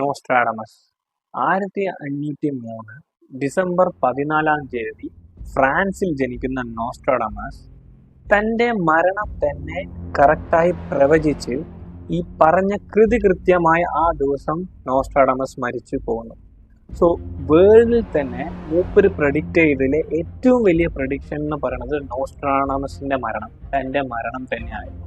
Nostradamus 1503 December 14 ഫ്രാൻസിൽ ജനിക്കുന്ന Nostradamus തൻ്റെ മരണം തന്നെ കറക്റ്റായി പ്രവചിച്ച് ഈ പറഞ്ഞ കൃതി കൃത്യമായ ആ ദിവസം നോസ്ട്രാഡമസ് മരിച്ചു പോകുന്നു. സോ വേൾഡിൽ തന്നെ മൂപ്പര് പ്രഡിക്റ്റ് ചെയ്തതിലെ ഏറ്റവും വലിയ പ്രഡിക്ഷൻ എന്ന് പറയുന്നത് നോസ്ട്രാഡമസിന്റെ മരണം, തൻ്റെ മരണം തന്നെയായിരുന്നു.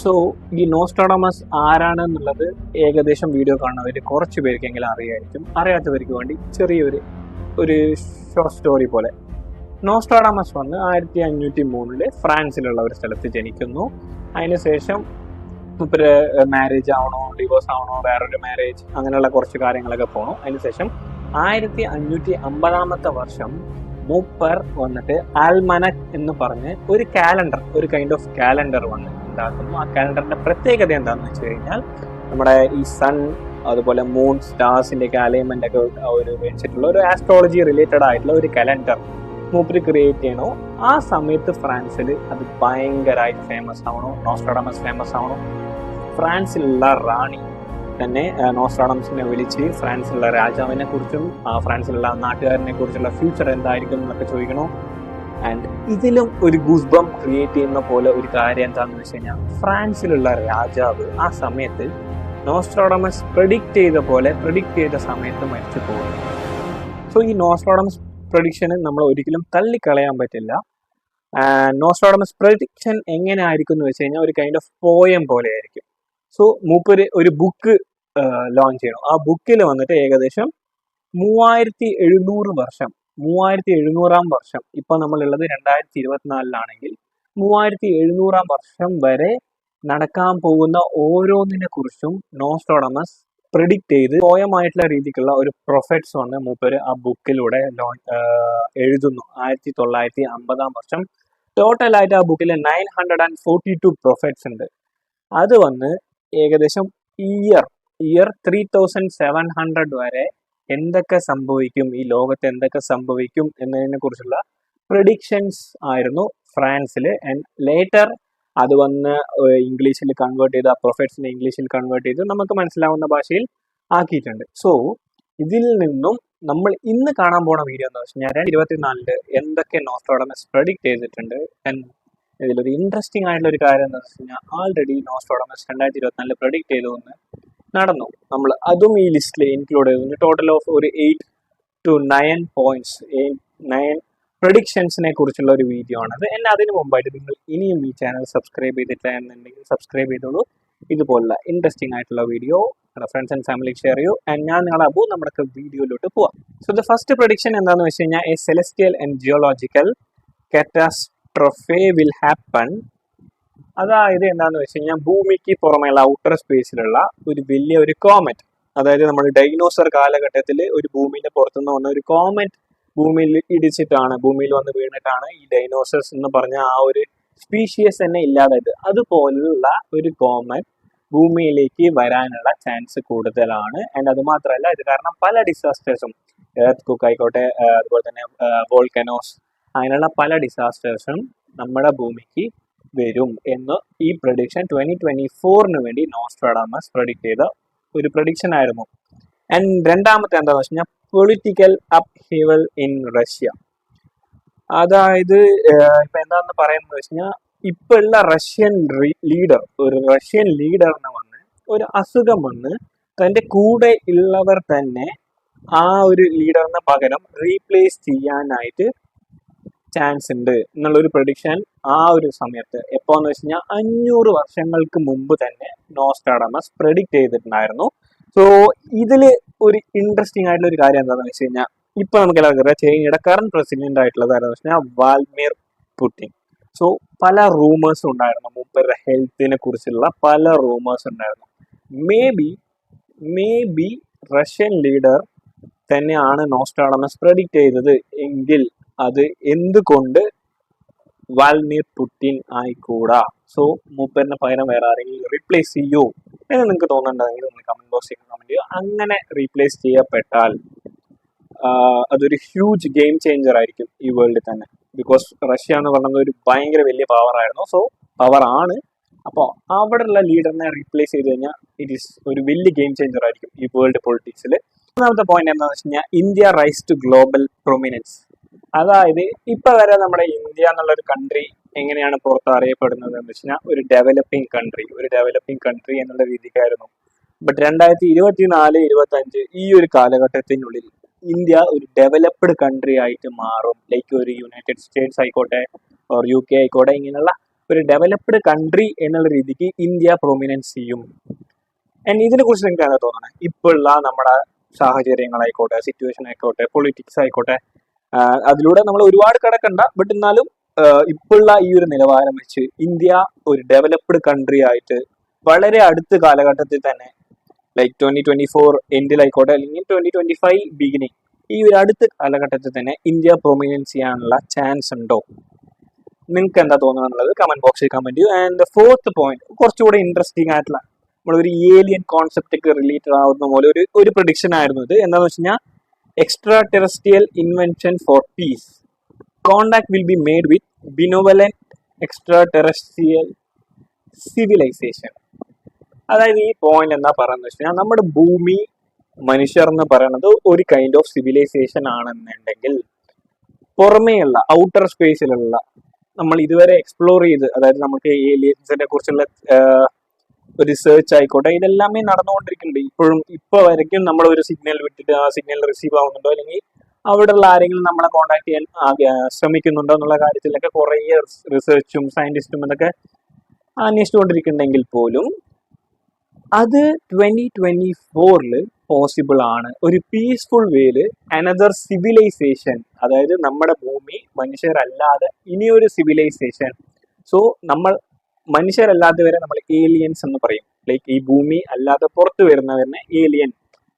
സോ ഈ നോസ്ട്രാഡമസ് ആരാണെന്നുള്ളത് ഏകദേശം വീഡിയോ കാണുന്നവർ കുറച്ച് പേർക്കെങ്കിലും അറിയായിരിക്കും. അറിയാത്തവർക്ക് വേണ്ടി ചെറിയൊരു ഷോർട്ട് സ്റ്റോറി പോലെ. നോസ്ട്രാഡമസ് വന്ന് 1503 ഫ്രാൻസിലുള്ള ഒരു സ്ഥലത്ത് ജനിക്കുന്നു. അതിനുശേഷം മൂപ്പര് മാരേജ് ആവണോ, ഡിവോഴ്സ് ആവണോ, വേറൊരു മാരേജ്, അങ്ങനെയുള്ള കുറച്ച് കാര്യങ്ങളൊക്കെ പോകണം. അതിനുശേഷം 1550 വർഷം മൂപ്പർ വന്നിട്ട് ആൽമനക് എന്ന് പറഞ്ഞ് ഒരു കാലണ്ടർ, ഒരു കൈൻഡ് ഓഫ് കാലണ്ടർ വന്ന് ഉണ്ടാക്കുന്നു. ആ കാലണ്ടറിന്റെ പ്രത്യേകത എന്താണെന്ന് വെച്ച് കഴിഞ്ഞാൽ നമ്മുടെ ഈ സൺ, അതുപോലെ മൂൺ, സ്റ്റാർസിന്റെ ഒക്കെ അലൈൻമെന്റ് ഒക്കെ ഒരു വെച്ചിട്ടുള്ള ഒരു ആസ്ട്രോളജി റിലേറ്റഡ് ആയിട്ടുള്ള ഒരു കലണ്ടർ മൂപ്പര് ക്രിയേറ്റ് ചെയ്യണോ. ആ സമയത്ത് ഫ്രാൻസിൽ അത് ഭയങ്കരമായിട്ട് ഫേമസ് ആവണോ, നോസ്ട്രാഡമസ് ഫേമസ് ആവണോ. ഫ്രാൻസിലുള്ള റാണി തന്നെ നോസ്ട്രാഡമസിനെ വിളിച്ച് ഫ്രാൻസിലുള്ള രാജാവിനെ കുറിച്ചും ഫ്രാൻസിലുള്ള നാട്ടുകാരനെ കുറിച്ചുള്ള ഫ്യൂച്ചർ എന്തായിരിക്കും എന്നൊക്കെ ചോദിക്കണോ. ആൻഡ് ഇതിലും ഒരു ഗൂസ്ബം ക്രിയേറ്റ് ചെയ്യുന്ന പോലെ ഒരു കാര്യം എന്താണെന്ന് വെച്ച് കഴിഞ്ഞാൽ, ഫ്രാൻസിലുള്ള രാജാവ് ആ സമയത്ത് നോസ്ട്രാഡമസ് പ്രഡിക്റ്റ് ചെയ്ത സമയത്ത് മരിച്ചു പോകുന്നു. സോ ഈ നോസ്ട്രാഡമസ് പ്രഡിക്ഷന് നമ്മൾ ഒരിക്കലും തള്ളിക്കളയാൻ പറ്റില്ല. നോസ്ട്രാഡമസ് പ്രഡിക്ഷൻ എങ്ങനെ ആയിരിക്കും എന്ന് വെച്ച് കഴിഞ്ഞാൽ ഒരു കൈൻഡ് ഓഫ് പോയം പോലെ ആയിരിക്കും. സോ മൂപ്പര് ഒരു ബുക്ക് ലോഞ്ച് ചെയ്യണം. ആ ബുക്കിൽ വന്നിട്ട് ഏകദേശം 3700 വർഷം, ഇപ്പൊ നമ്മളുള്ളത് 2024 3700 വർഷം വരെ നടക്കാൻ പോകുന്ന ഓരോന്നിനെ കുറിച്ചും നോസ്ട്രാഡമസ് പ്രിഡിക്റ്റ് ചെയ്ത് പോയമായിട്ടുള്ള രീതിക്കുള്ള ഒരു പ്രൊഫറ്റ്സ് വന്ന് മൂപ്പര് ആ ബുക്കിലൂടെ എഴുതുന്നു. 1950 വർഷം ടോട്ടലായിട്ട് ആ ബുക്കിൽ 942 പ്രൊഫറ്റ്സ് ഉണ്ട്. അത് വന്ന് ഏകദേശം ഇയർ 3700 വരെ എന്തൊക്കെ സംഭവിക്കും, ഈ ലോകത്ത് എന്തൊക്കെ സംഭവിക്കും എന്നതിനെ കുറിച്ചുള്ള പ്രിഡിക്ഷൻസ് ആയിരുന്നു ഫ്രാൻസിൽ. ആൻഡ് ലേറ്റർ അത് വന്ന് ഇംഗ്ലീഷിൽ കൺവേർട്ട് ചെയ്ത്, ആ പ്രൊഫറ്റ്സിനെ ഇംഗ്ലീഷിൽ കൺവേർട്ട് ചെയ്ത് നമുക്ക് മനസ്സിലാവുന്ന ഭാഷയിൽ ആക്കിയിട്ടുണ്ട്. സോ ഇതിൽ നിന്നും നമ്മൾ ഇന്ന് കാണാൻ പോണ വീഡിയോ എന്ന് വെച്ച് കഴിഞ്ഞാൽ 2024 എന്തൊക്കെ നോസ്ട്രാഡമസ് പ്രെഡിക്റ്റ് ചെയ്തിട്ടുണ്ട്. ഇതിലൊരു ഇൻട്രസ്റ്റിംഗ് ആയിട്ടുള്ള ഒരു കാര്യം എന്താണെന്ന് വെച്ച് കഴിഞ്ഞാൽ, ആൾറെഡി നോസ്ട്രാഡമസ് 2024 പ്രെഡിക്റ്റ് ചെയ്തുകൊണ്ട് നടന്നു. നമ്മൾ അതും ഈ ലിസ്റ്റിൽ ഇൻക്ലൂഡ് ചെയ്തിട്ടുണ്ട്. ടോട്ടൽ ഓഫ് ഒരു 8 to 9 പോയിന്റ്സ്, 9 പ്രഡിക്ഷൻസിനെ കുറിച്ചുള്ള ഒരു വീഡിയോ ആണത്. എന്നെ അതിന് മുമ്പായിട്ട് നിങ്ങൾ ഇനിയും ഈ ചാനൽ സബ്സ്ക്രൈബ് ചെയ്തിട്ടില്ല എന്നുണ്ടെങ്കിൽ സബ്സ്ക്രൈബ് ചെയ്തോളൂ. ഇതുപോലുള്ള ഇൻട്രസ്റ്റിംഗ് ആയിട്ടുള്ള വീഡിയോ നമ്മുടെ ഫ്രണ്ട്സ് ആൻഡ് ഫാമിലിക്ക് ഷെയർ ചെയ്യൂ. ആൻഡ് ഞാൻ നിങ്ങളെ അബു നമ്മുടെ വീഡിയോയിലോട്ട് പോവാം. സോ ദ ഫസ്റ്റ് പ്രഡിക്ഷൻ എന്താണെന്ന് വെച്ച് കഴിഞ്ഞാൽ, a celestial and geological catastrophe will happen. അതായത് എന്താണെന്ന് വെച്ച് കഴിഞ്ഞാൽ, ഭൂമിക്ക് പുറമെയുള്ള ഔട്ടർ സ്പേസിലുള്ള ഒരു വലിയ ഒരു കോമറ്റ്, അതായത് നമ്മൾ ഡൈനോസർ കാലഘട്ടത്തിൽ ഒരു ഭൂമിന്റെ പുറത്തുനിന്ന് വന്ന ഒരു കോമറ്റ് ഭൂമിയിൽ ഇടിച്ചിട്ടാണ്, ഭൂമിയിൽ വന്ന് വീണിട്ടാണ് ഈ ഡൈനോസേഴ്സ് എന്ന് പറഞ്ഞ ആ ഒരു സ്പീഷ്യസ് തന്നെ ഇല്ലാതായത്. അതുപോലുള്ള ഒരു കോമറ്റ് ഭൂമിയിലേക്ക് വരാനുള്ള ചാൻസ് കൂടുതലാണ്. ആൻഡ് അത് മാത്രമല്ല, ഇത് കാരണം പല ഡിസാസ്റ്റേഴ്സും, എർത്ത് കുക്ക് ആയിക്കോട്ടെ, അതുപോലെ തന്നെ വോൾക്കനോസ്, അങ്ങനെയുള്ള പല ഡിസാസ്റ്റേഴ്സും നമ്മുടെ ഭൂമിക്ക് വരും എന്ന് ഈ പ്രഡിക്ഷൻ 2024 വേണ്ടി നോസ്ട്രാഡമസ് പ്രഡിക്റ്റ് ചെയ്ത ഒരു പ്രഡിക്ഷൻ ആയിരുന്നു. ആൻഡ് രണ്ടാമത്തെ എന്താണെന്ന് വെച്ച് കഴിഞ്ഞാൽ, പൊളിറ്റിക്കൽ അപ്ഹീവൽ ഇൻ റഷ്യ. അതായത് ഇപ്പൊ എന്താണെന്ന് പറയുന്നത് വെച്ച് കഴിഞ്ഞാൽ, ഇപ്പൊ ഉള്ള റഷ്യൻ ലീഡറിന് വന്ന് ഒരു അസുഖം വന്ന് തന്റെ കൂടെ ഉള്ളവർ തന്നെ ആ ഒരു ലീഡറിന് പകരം റീപ്ലേസ് ചെയ്യാനായിട്ട് ചാൻസ് ഉണ്ട് എന്നുള്ളൊരു പ്രഡിക്ഷൻ ആ ഒരു സമയത്ത് എപ്പോന്ന് വെച്ച് കഴിഞ്ഞാൽ 500 വർഷങ്ങൾക്ക് മുമ്പ് തന്നെ നോസ്ട്രാഡമസ് പ്രെഡിക്റ്റ് ചെയ്തിട്ടുണ്ടായിരുന്നു. സോ ഇതിൽ ഒരു ഇൻട്രസ്റ്റിംഗ് ആയിട്ടുള്ള ഒരു കാര്യം എന്താണെന്ന് വെച്ച് കഴിഞ്ഞാൽ, ഇപ്പൊ നമുക്ക് എല്ലാവർക്കും അറിയാം ചൈനയുടെ കറന്റ് പ്രസിഡന്റ് ആയിട്ടുള്ളത് ആരെന്ന് വെച്ച് കഴിഞ്ഞാൽ വ്ളാഡിമിർ പുടിൻ. സോ പല റൂമേഴ്സ് ഉണ്ടായിരുന്നു, മൂപ്പരുടെ ഹെൽത്തിനെ കുറിച്ചുള്ള പല റൂമേഴ്സ് ഉണ്ടായിരുന്നു. മേ ബി റഷ്യൻ ലീഡർ തന്നെയാണ് നോസ്ട്രാഡമസ് പ്രെഡിക്റ്റ് ചെയ്തത് എങ്കിൽ അത് എന്തുകൊണ്ട് വ്ളാഡിമിർ പുടിൻ ആയിക്കൂടാ. സോ മൂപ്പറിന് പകരം വേറെ ആരെങ്കിലും റീപ്ലേസ് ചെയ്യോ എന്ന് നിങ്ങൾക്ക് തോന്നുന്നുണ്ടെങ്കിൽ നിങ്ങൾ കമന്റ് ബോക്സിൽ കമന്റ് ചെയ്യുക. അങ്ങനെ റീപ്ലേസ് ചെയ്യപ്പെട്ടാൽ അതൊരു ഹ്യൂജ് ഗെയിം ചേഞ്ചർ ആയിരിക്കും ഈ വേൾഡിൽ തന്നെ. ബിക്കോസ് റഷ്യ എന്ന് പറയുന്നത് ഒരു ഭയങ്കര വലിയ പവർ ആയിരുന്നു. സോ പവർ ആണ്. അപ്പോൾ അവിടെയുള്ള ലീഡറിനെ റീപ്ലേസ് ചെയ്ത് കഴിഞ്ഞാൽ ഇറ്റ് ഈസ് ഒരു വലിയ ഗെയിം ചേഞ്ചർ ആയിരിക്കും ഈ വേൾഡ് പൊളിറ്റിക്സിൽ. മൂന്നാമത്തെ പോയിന്റ് എന്താണെന്ന് വെച്ച് കഴിഞ്ഞാൽ India rise to global prominence. അതായത് ഇപ്പൊ വരെ നമ്മുടെ ഇന്ത്യ എന്നുള്ള ഒരു കൺട്രി എങ്ങനെയാണ് പുറത്ത് അറിയപ്പെടുന്നത് എന്ന് വെച്ച് കഴിഞ്ഞാൽ ഒരു ഡെവലപ്പിംഗ് കൺട്രി എന്നുള്ള രീതിക്കായിരുന്നു. ബട്ട് 2024-25 ഈ ഒരു കാലഘട്ടത്തിനുള്ളിൽ ഇന്ത്യ ഒരു ഡെവലപ്ഡ് കൺട്രി ആയിട്ട് മാറും. ലൈക്ക് ഒരു യുണൈറ്റഡ് സ്റ്റേറ്റ്സ് ആയിക്കോട്ടെ ഓർ UK ആയിക്കോട്ടെ, ഇങ്ങനെയുള്ള ഒരു ഡെവലപ്ഡ് കൺട്രി എന്നുള്ള രീതിക്ക് ഇന്ത്യ പ്രൊമിനൻസ് ചെയ്യും. ആൻഡ് ഇതിനെ കുറിച്ച് നിങ്ങൾക്ക് എന്താ തോന്നണേ? ഇപ്പോഴുള്ള നമ്മുടെ സാഹചര്യങ്ങളായിക്കോട്ടെ, സിറ്റുവേഷൻ ആയിക്കോട്ടെ, പൊളിറ്റിക്സ് ആയിക്കോട്ടെ, അതിലൂടെ നമ്മൾ ഒരുപാട് കിടക്കണ്ട. ബട്ട് എന്നാലും ഇപ്പോഴുള്ള ഈ ഒരു നിലവാരം വെച്ച് ഇന്ത്യ ഒരു ഡെവലപ്ഡ് കൺട്രി ആയിട്ട് വളരെ അടുത്ത കാലഘട്ടത്തിൽ തന്നെ, ലൈക്ക് 2024 എൻഡിലായിക്കോട്ടെ അല്ലെങ്കിൽ 2025 ബിഗിനിങ്, ഈ ഒരു അടുത്ത കാലഘട്ടത്തിൽ തന്നെ ഇന്ത്യ പ്രൊമിനൻസ് ചെയ്യാനുള്ള ചാൻസ് ഉണ്ടോ? നിങ്ങൾക്ക് എന്താ തോന്നുന്നത് കമന്റ് ബോക്സിൽ കമന്റ് ചെയ്യൂ. ആൻഡ് ഫോർത്ത് പോയിന്റ് കുറച്ചുകൂടെ ഇൻട്രസ്റ്റിംഗ് ആയിട്ടുള്ള നമ്മളൊരു ഏലിയൻ കോൺസെപ്റ്റ് ഒക്കെ റിലേറ്റഡ് ആവുന്ന പോലെ ഒരു പ്രഡിക്ഷൻ ആയിരുന്നു ഇത്. എന്താണെന്ന് വെച്ച് കഴിഞ്ഞാൽ extraterrestrial invention for peace, contact will be made with benevolent extraterrestrial civilisation. അതായത് ഈ പോയിന്റ് എന്താ പറയുന്നത് വെച്ച് കഴിഞ്ഞാൽ നമ്മുടെ ഭൂമി മനുഷ്യർ എന്ന് പറയുന്നത് ഒരു കൈൻഡ് ഓഫ് സിവിലൈസേഷൻ ആണെന്നുണ്ടെങ്കിൽ പുറമേയുള്ള ഔട്ടർ സ്പേസിലുള്ള നമ്മൾ ഇതുവരെ എക്സ്പ്ലോർ ചെയ്ത്, അതായത് നമുക്ക് ഏലിയൻസിനെ കുറിച്ചുള്ള റിസർച്ച് ആയിക്കോട്ടെ, ഇതെല്ലാമേ നടന്നുകൊണ്ടിരിക്കുന്നുണ്ട്. ഇപ്പൊ വരയ്ക്കും നമ്മൾ ഒരു സിഗ്നൽ വിട്ടിട്ട് ആ സിഗ്നൽ റിസീവ് ആവുന്നുണ്ടോ അല്ലെങ്കിൽ അവിടെയുള്ള ആരെങ്കിലും നമ്മളെ കോണ്ടാക്ട് ചെയ്യാൻ ശ്രമിക്കുന്നുണ്ടോ എന്നുള്ള കാര്യത്തിലൊക്കെ കുറേ റിസർച്ചും സയന്റിസ്റ്റും ഇതൊക്കെ അന്വേഷിച്ചുകൊണ്ടിരിക്കുന്നുണ്ടെങ്കിൽ പോലും അത് 2024 പോസിബിൾ ആണ്. ഒരു പീസ്ഫുൾ വേയില് അനദർ സിവിലൈസേഷൻ, അതായത് നമ്മുടെ ഭൂമി മനുഷ്യരല്ലാതെ ഇനിയൊരു സിവിലൈസേഷൻ. സോ നമ്മൾ മനുഷ്യരല്ലാത്തവരെ നമ്മൾ ഏലിയൻസ് എന്ന് പറയും. ലൈക്ക് ഈ ഭൂമി അല്ലാതെ പുറത്തു വരുന്നവരെ ഏലിയൻ,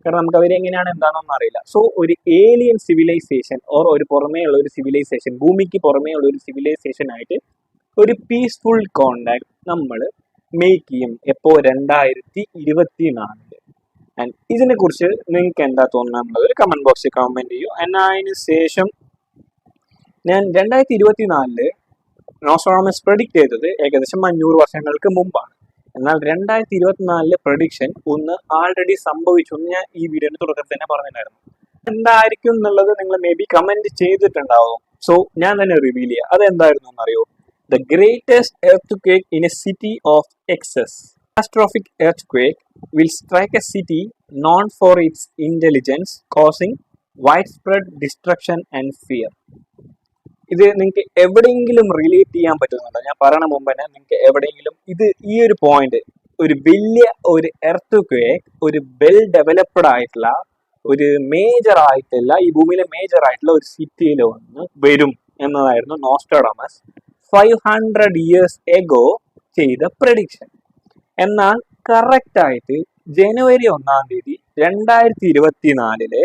കാരണം നമുക്ക് അവരെ എങ്ങനെയാണ് എന്താണെന്നൊന്നും അറിയില്ല. സോ ഒരു ഏലിയൻ സിവിലൈസേഷൻ ഓർ ഒരു പുറമേ ഉള്ള ഒരു സിവിലൈസേഷൻ, ഭൂമിക്ക് പുറമേ ഉള്ള ഒരു സിവിലൈസേഷൻ ആയിട്ട് ഒരു പീസ്ഫുൾ കോണ്ടാക്ട് നമ്മൾ മേക്ക് ചെയ്യും. എപ്പോ? 2024. ആൻഡ് ഇതിനെ കുറിച്ച് നിങ്ങൾക്ക് എന്താ തോന്നുന്നത് ഒരു കമന്റ് ബോക്സിൽ കമന്റ് ചെയ്യൂ. ആൻഡ് അതിന് ശേഷം ഞാൻ 2024 നോസ്ട്രാഡാമസ് പ്രഡിക്റ്റ് ചെയ്തത് ഏകദേശം 500 വർഷങ്ങൾക്ക് മുമ്പാണ്. എന്നാൽ 2024 പ്രഡിക്ഷൻ ഒന്ന് ആൾറെഡി സംഭവിച്ചു എന്ന് ഞാൻ ഈ വീഡിയോയുടെ തുടക്കത്തിൽ തന്നെ പറഞ്ഞിട്ടുണ്ടായിരുന്നു. എന്തായിരിക്കും എന്നുള്ളത് നിങ്ങൾ മേ ബി കമന്റ് ചെയ്തിട്ടുണ്ടാവും. സോ ഞാൻ തന്നെ റിവീൽ ചെയ്യാം. അതെന്തായിരുന്നു എന്നറിയോ? The greatest earthquake in a city of excess. Catastrophic earthquake will strike a city known for its intelligence, causing widespread destruction and fear. ഇത് നിങ്ങൾക്ക് എവിടെയെങ്കിലും റിലേറ്റ് ചെയ്യാൻ പറ്റുന്നുണ്ടോ? ഞാൻ പറയണ മുമ്പ് തന്നെ നിങ്ങൾക്ക് എവിടെയെങ്കിലും ഈ ഒരു പോയിന്റ്, ഒരു വലിയ ഒരു എർത്ത് ഒരു വെൽ ഡെവലപ്ഡ് ആയിട്ടുള്ള ഒരു മേജർ ആയിട്ടുള്ള ഈ ഭൂമിയിലെ മേജർ ആയിട്ടുള്ള ഒരു സിറ്റിയിൽ വന്ന് വരും എന്നതായിരുന്നു നോസ്ട്രാഡാമസ് 500 years ago ചെയ്ത പ്രഡിക്ഷൻ. എന്നാൽ കറക്റ്റ് ആയിട്ട് ജനുവരി 1 തീയതി 2024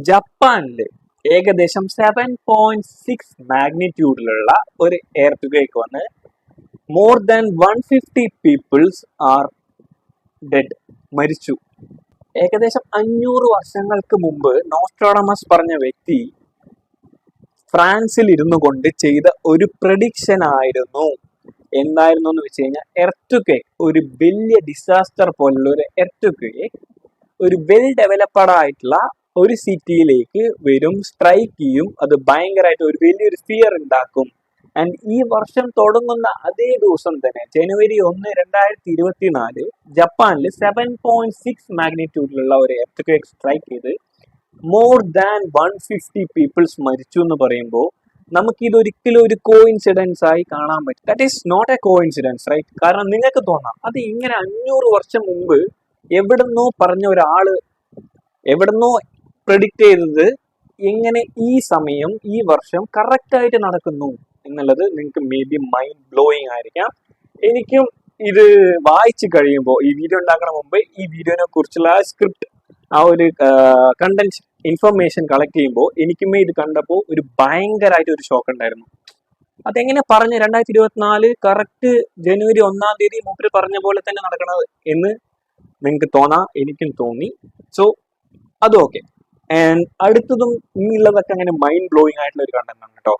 ജപ്പാനില് ഏകദേശം 7.6 മാഗ്നിറ്റ്യൂഡിലുള്ള ഒരു എർത്ത് വന്ന് more than 150 people's R dead, മരിച്ചു. ഏകദേശം 500 വർഷങ്ങൾക്ക് മുമ്പ് നോസ്ട്രാഡാമസ് പറഞ്ഞ വ്യക്തി ഫ്രാൻസിൽ ഇരുന്നു കൊണ്ട് ചെയ്ത ഒരു പ്രഡിക്ഷൻ ആയിരുന്നു. എന്തായിരുന്നു എന്ന് വെച്ച് കഴിഞ്ഞാൽ എർത്ത് ഒരു വലിയ ഡിസാസ്റ്റർ പോലുള്ള ഒരു എർത്ത് ഒരു വെൽ ഡെവലപ്ഡ് ആയിട്ടുള്ള ഒരു സിറ്റിയിലേക്ക് വരും, സ്ട്രൈക്ക് ചെയ്യും. അത് ഭയങ്കരമായിട്ട് ഒരു വലിയൊരു ഫിയർ ഉണ്ടാക്കും. ആൻഡ് ഈ വർഷം തുടങ്ങുന്ന അതേ ദിവസം തന്നെ ജനുവരി 1, 2024 ജപ്പാനിൽ 7.6 മാഗ്നിറ്റ്യൂഡിലുള്ള ഒരു എർത്ത് സ്ട്രൈക്ക് ചെയ്ത് മോർ ദാൻ 150 പീപ്പിൾസ് മരിച്ചു എന്ന് പറയുമ്പോൾ നമുക്ക് ഇതൊരിക്കലും ഒരു കോയിൻസിഡൻസ് ആയി കാണാൻ പറ്റും. That is not a coincidence, right? കാരണം നിങ്ങൾക്ക് തോന്നാം അത് ഇങ്ങനെ 500 വർഷം മുമ്പ് എവിടുന്നോ പറഞ്ഞ ഒരാള് എവിടുന്നോ പ്രെഡിക്റ്റ് ചെയ്തത് എങ്ങനെ ഈ സമയം ഈ വർഷം കറക്റ്റ് ആയിട്ട് നടക്കുന്നു എന്നുള്ളത് നിങ്ങൾക്ക് മേ ബി മൈൻഡ് ബ്ലോയിങ് ആയിരിക്കാം. എനിക്കും ഇത് വായിച്ചു കഴിയുമ്പോൾ, ഈ വീഡിയോ ഉണ്ടാക്കണ മുമ്പ് ഈ വീഡിയോനെ കുറിച്ചുള്ള സ്ക്രിപ്റ്റ്, ആ ഒരു കണ്ടന്റ് ഇൻഫർമേഷൻ കളക്ട് ചെയ്യുമ്പോൾ എനിക്കുമേ ഇത് കണ്ടപ്പോൾ ഒരു ഭയങ്കരമായിട്ട് ഒരു ഷോക്ക് ഉണ്ടായിരുന്നു. അതെങ്ങനെ പറഞ്ഞ് 2024 കറക്റ്റ് ജനുവരി 1 തീയതി മൂപ്പര് പറഞ്ഞ പോലെ തന്നെ നടക്കണത് എന്ന് നിങ്ങൾക്ക് തോന്നാം, എനിക്കും തോന്നി. സോ അതും ഓക്കെ. ആൻഡ് അടുത്തതും ഇനിയുള്ളതൊക്കെ അങ്ങനെ മൈൻഡ് ബ്ലോയിങ് ആയിട്ടുള്ള ഒരു കണ്ടന്റ് ആണ് കേട്ടോ.